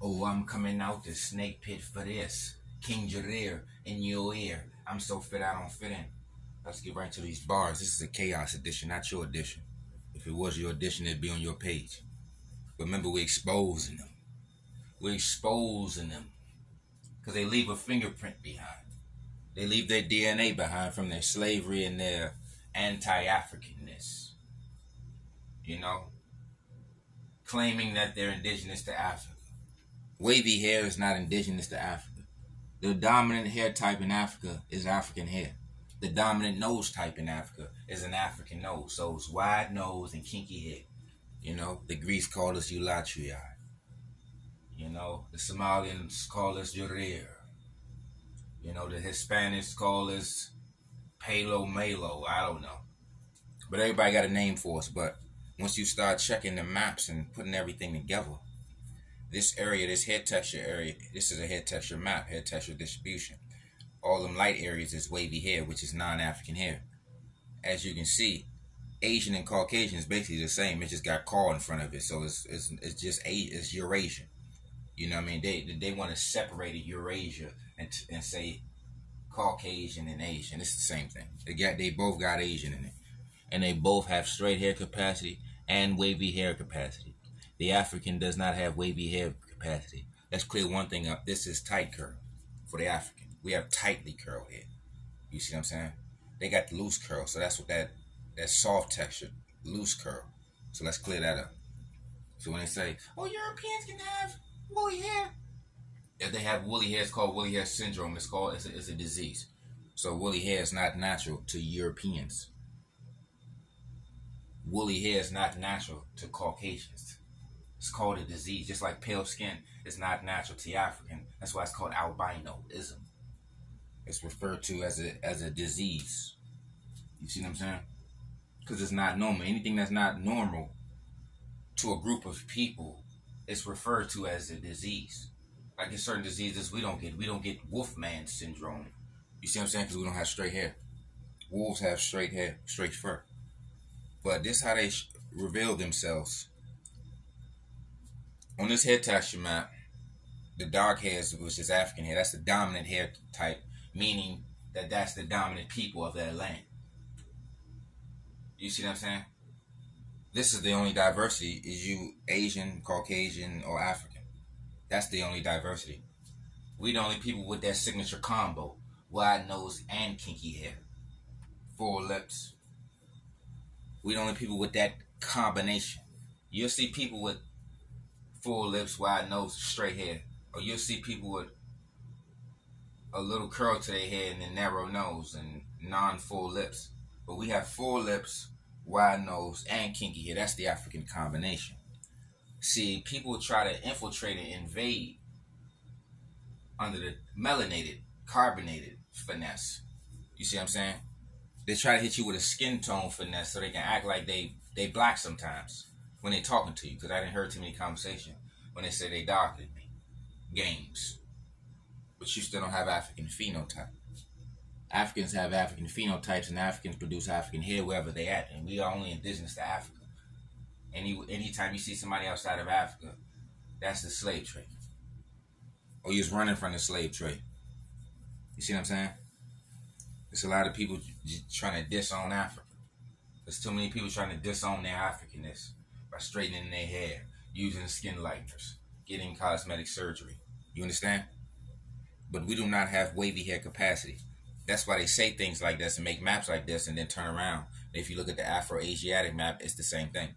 Oh, I'm coming out the snake pit for this. King Jareer in your ear. I'm so fit I don't fit in. Let's get right to these bars. This is a chaos edition, not your edition. If it was your edition, it'd be on your page. But remember, we're exposing them. We're exposing them. Because they leave a fingerprint behind. They leave their DNA behind from their slavery and their anti-Africanness. You know? Claiming that they're indigenous to Africa. Wavy hair is not indigenous to Africa. The dominant hair type in Africa is African hair. The dominant nose type in Africa is an African nose. So it's wide nose and kinky hair. You know, the Greeks call us Eulatriae. You know, the Somalians call us Jareer. You know, the Hispanics call us Palo Malo. I don't know. But everybody got a name for us. But once you start checking the maps and putting everything together, this area, this head texture area, this is a head texture map, head texture distribution. All them light areas is wavy hair, which is non-African hair. As you can see, Asian and Caucasian is basically the same. It just got "call" in front of it, so it's just it's Eurasian. You know what I mean? They want to separate Eurasia and say Caucasian and Asian. It's the same thing. They both got Asian in it, and they both have straight hair capacity and wavy hair capacity. The African does not have wavy hair capacity. Let's clear one thing up. This is tight curl for the African. We have tightly curled hair. You see what I'm saying? They got the loose curl, so that's what that soft texture, loose curl. So let's clear that up. So when they say, oh, Europeans can have woolly hair. If they have woolly hair, it's called woolly hair syndrome. It's a disease. So woolly hair is not natural to Europeans. Woolly hair is not natural to Caucasians. It's called a disease. Just like pale skin is not natural to African. That's why it's called albinoism. It's referred to as a disease. You see what I'm saying? Because it's not normal. Anything that's not normal to a group of people is referred to as a disease. Like in certain diseases we don't get Wolfman syndrome. You see what I'm saying? Because we don't have straight hair. Wolves have straight hair, straight fur. But this is how they reveal themselves. On this hair texture map, the dark hairs, which is African hair, that's the dominant hair type, meaning that that's the dominant people of that land. You see what I'm saying? This is the only diversity, is you Asian, Caucasian, or African. That's the only diversity. We the only people with that signature combo, wide nose and kinky hair, full lips. We the only people with that combination. You'll see people with full lips, wide nose, straight hair. Or you'll see people with a little curl to their hair and a narrow nose and non-full lips. But we have full lips, wide nose, and kinky hair. That's the African combination. See, people try to infiltrate and invade under the melanated, carbonated finesse. You see what I'm saying? They try to hit you with a skin tone finesse so they can act like they black sometimes when they talking to you. Because I didn't hear too many conversations when they say they darker than me. Games. But you still don't have African phenotype. Africans have African phenotypes, and Africans produce African hair wherever they at, and we are only indigenous to Africa. Anytime you see somebody outside of Africa, that's the slave trade. Or you're just running from the slave trade. You see what I'm saying? There's a lot of people trying to disown Africa. There's too many people trying to disown their Africanness by straightening their hair, using skin lighteners, getting cosmetic surgery. You understand? But we do not have wavy hair capacity. That's why they say things like this and make maps like this and then turn around. If you look at the Afro-Asiatic map, it's the same thing.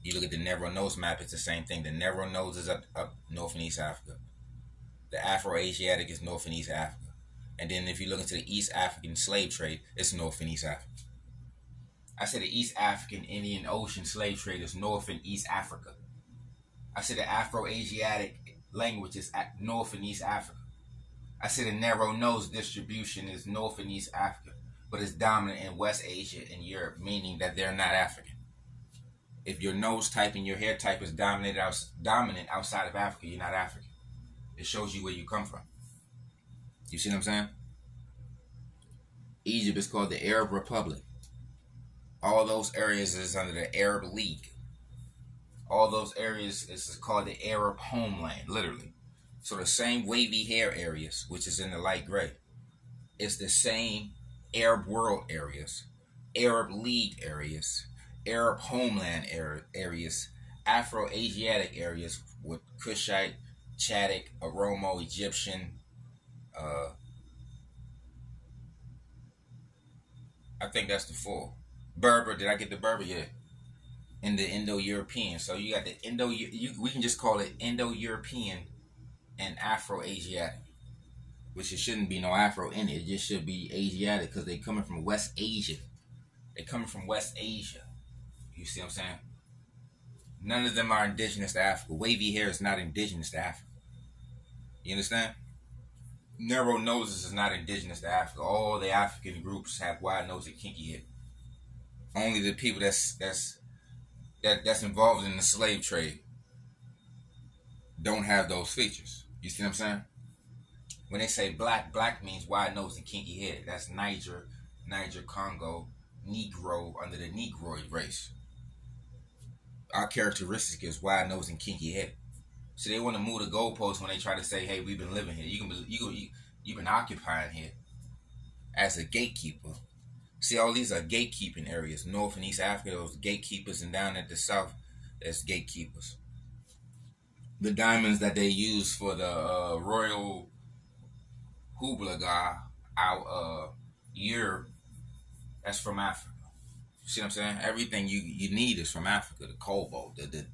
You look at the narrow nose map, it's the same thing. The narrow nose is up North and East Africa. The Afro-Asiatic is North and East Africa. And then if you look into the East African slave trade, it's North and East Africa. I said the East African Indian Ocean slave trade is North and East Africa. I said the Afro-Asiatic language is North and East Africa. I said the narrow nose distribution is North and East Africa, but it's dominant in West Asia and Europe, meaning that they're not African. If your nose type and your hair type is dominant outside of Africa, you're not African. It shows you where you come from. You see what I'm saying? Egypt is called the Arab Republic. All those areas is under the Arab League. All those areas is called the Arab homeland, literally. So the same wavy hair areas, which is in the light gray, it's the same Arab world areas, Arab League areas, Arab homeland areas, Afro-Asiatic areas with Kushite, Chadic, Oromo, Egyptian. Uh, I think that's the four. Berber, did I get the Berber? Yeah. In the Indo-European. So you got the we can just call it Indo-European and Afro-Asiatic, which it shouldn't be no Afro in it. It just should be Asiatic because they coming from West Asia. They coming from West Asia. You see what I'm saying? None of them are indigenous to Africa. Wavy hair is not indigenous to Africa. You understand? Narrow noses is not indigenous to Africa. All the African groups have wide nose and kinky hair. Only the people that's involved in the slave trade don't have those features. You see what I'm saying? When they say black, black means wide nose and kinky hair. That's Niger, Congo, Negro under the Negroid race. Our characteristic is wide nose and kinky hair. So they want to move the goalposts when they try to say, "Hey, we've been living here. You've been occupying here as a gatekeeper." See, all these are gatekeeping areas. North and East Africa, those gatekeepers, and down at the south, there's gatekeepers. The diamonds that they use for the royal hooblaga out Europe, that's from Africa. You see what I'm saying? Everything you need is from Africa. The cobalt, the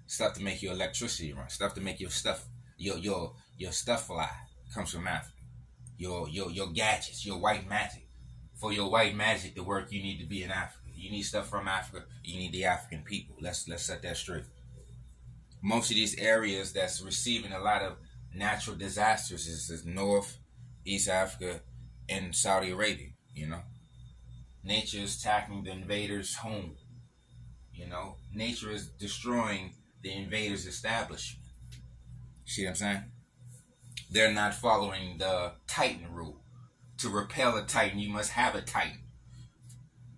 stuff to make your electricity run, stuff to make your stuff your stuff fly comes from Africa. Your gadgets, your white magic. For your white magic to work, you need to be in Africa. You need stuff from Africa. You need the African people. Let's set that straight. Most of these areas that's receiving a lot of natural disasters is North, East Africa, and Saudi Arabia. You know, nature is attacking the invaders' home. You know, nature is destroying the invaders' establishment. See what I'm saying? They're not following the Titan rule. To repel a Titan, you must have a Titan.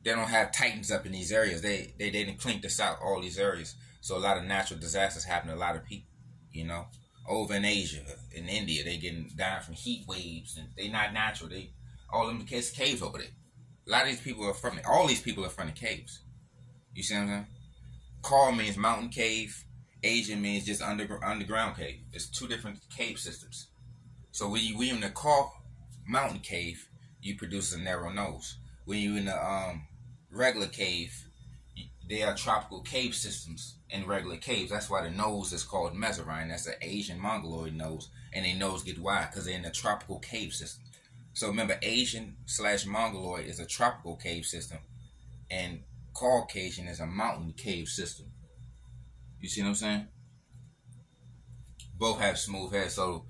They don't have Titans up in these areas. They didn't clean this out, all these areas. So a lot of natural disasters happen to a lot of people, you know. Over in Asia, in India, they getting down from heat waves, and they not natural. They all them caves over there. A lot of these people are from all these people are from the caves. You see what I'm saying? Khar means mountain cave. Asian means just underground cave. It's two different cave systems. So when you in the Khar mountain cave, you produce a narrow nose. When you in the regular cave, they are tropical cave systems in regular caves. That's why the nose is called Mezzarine. That's an Asian Mongoloid nose, and their nose get wide because they're in the tropical cave system. So remember, Asian/Mongoloid is a tropical cave system, and Caucasian is a mountain cave system. You see what I'm saying? Both have smooth hair. So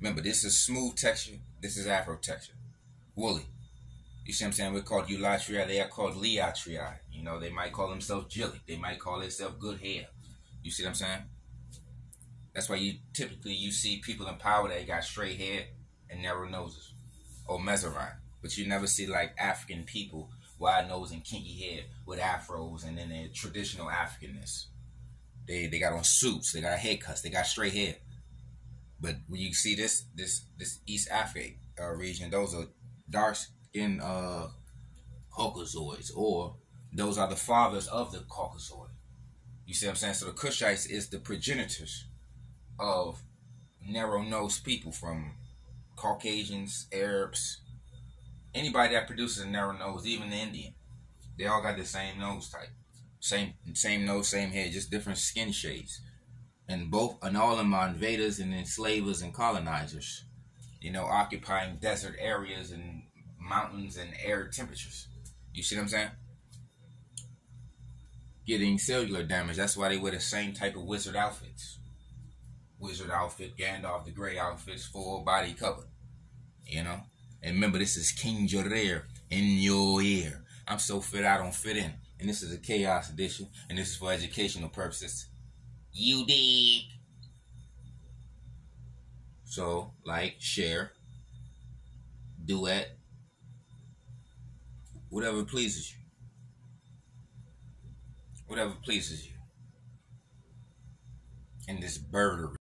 remember, this is smooth texture. This is Afro texture. Woolly. You see what I'm saying? We're called Eulatria. They are called Leatria. You know, they might call themselves Jilly. They might call themselves good hair. You see what I'm saying? That's why you see people in power that got straight hair and narrow noses. Or Mezzarine. But you never see like African people, wide nose and kinky hair with afros and then their traditional Africanness. They got on suits, they got haircuts, they got straight hair. But when you see this East Africa region, those are dark skinned Caucasoids, or those are the fathers of the Caucasoid. You see what I'm saying? So the Kushites is the progenitors of narrow-nosed people, from Caucasians, Arabs, anybody that produces a narrow nose, even the Indian. They all got the same nose type. Same nose, same head, just different skin shades. And all of them are invaders and enslavers and colonizers. You know, occupying desert areas and mountains and arid temperatures. You see what I'm saying? Getting cellular damage. That's why they wear the same type of wizard outfits. Wizard outfit, Gandalf the Grey outfits, full body cover. You know? And remember, this is King Jorer in your ear. I'm so fit I don't fit in. And this is a Chaos edition. And this is for educational purposes. You dig? So, like, share, duet, whatever pleases you. Whatever pleases you. in this birdery.